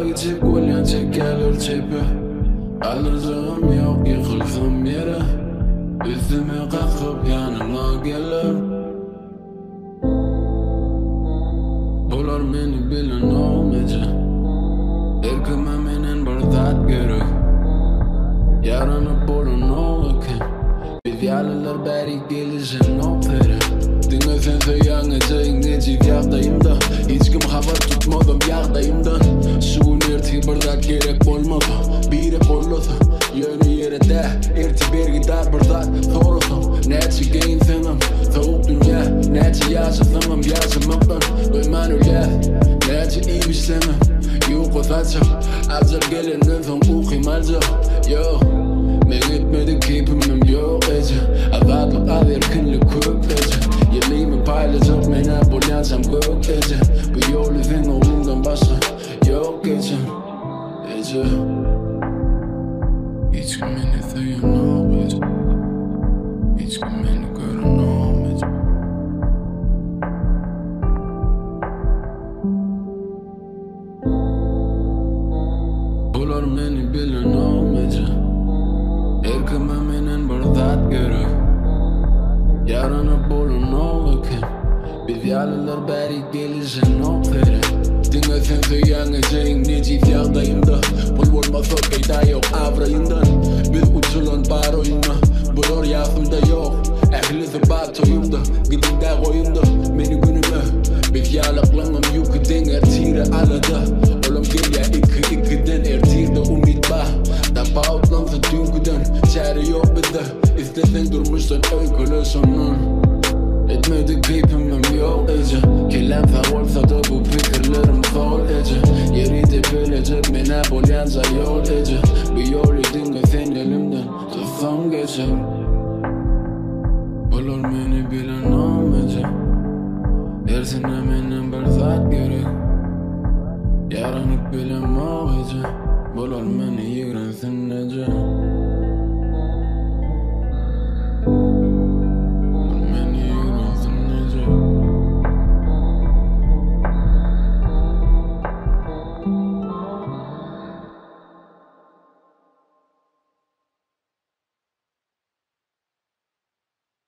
içip ko'lyancha gelir çepe. Alırcağım yok, yıkılsam yere. Üstüme kalkıp yanıma gelir. Bular meni bilen olmayacak. Erkime menen bir zat gerek. Yaranıp olun oğuken. Biz yalılar beri gelişen opere. Dinlesen söyyanacağın necip yaktayım da. Hiç kim haber tutmadım yaktayımdan. Şu nerti bir zat gerek olmadı. Biri olursa yönü yere de. Erti bergi dar bir zat sorusam. Neçi geyin senem soğuk dünya. Neçi yaşasam yaşamaktan doyman öyle. Neçi iyi bir senem yok o saçım. Acil gelenden son ukuyum alacak. Yo men etmedik keyfimim yok ece. Azadlık az erkinlik köp ece. Yeleğimi paylaşıp mene bulyansam gök ece. Bu yolu sen oğlumdan başka yok ece. Ece hiç kim beni sevmeyecek. Hiç kim beni göremeyecek. Bular beni bilen olmayacak. Erkime menen bir zat gerek. Yaranıp olun oğuken. Biz yalılar beri gelişen opere. Dinlesen söyyanacağın necip yaktayım da. Bul olmasa kayda yok avrayından. Biz uçulan bar oyunma. Bulur yapımda yok. Ehlisi batoyumda. Gidinde koyunda. Meni günüme. Biz yalıklanım yüküden ertire alada. Oğlum gel ya ikiden ertirde umit bah. Da bağıtlansa dünküden. Çare yok bizde. İstesen durmuşsan öykülü sonun. Etmedik keyfimim yok ece. Kelam olsa da bu fikirlerim sol ece. Yeri de bilecek mene bulyanca yol ece. Bir yolu dinle sen elimden tutsam geçer. Bulur beni bilen olmayacak. Ersine menen bir zat gerek. Yaranıp bilen olmayacak. Bulur beni yigrensin ece.